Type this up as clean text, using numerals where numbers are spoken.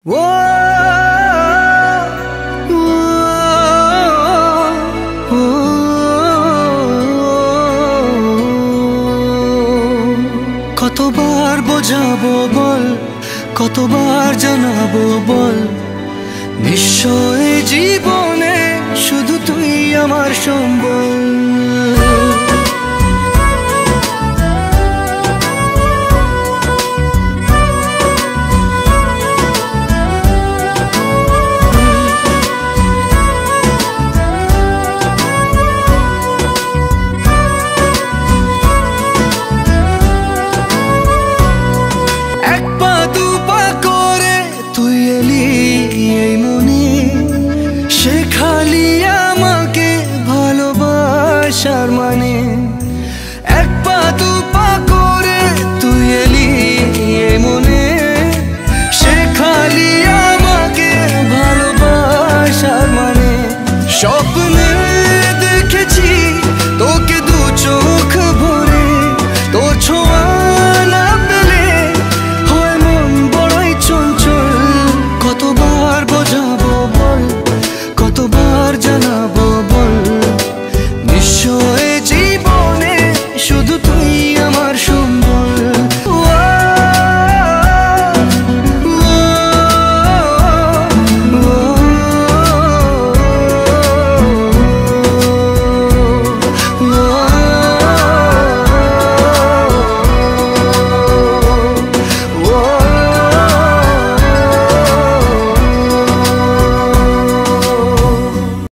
ও কতবার বোঝাবো বল, কতবার জানাবো বল, নিশ্চয় জীবনে শুধু তুই আমার সম্বল। তুই এলি এই মনে, সে খালি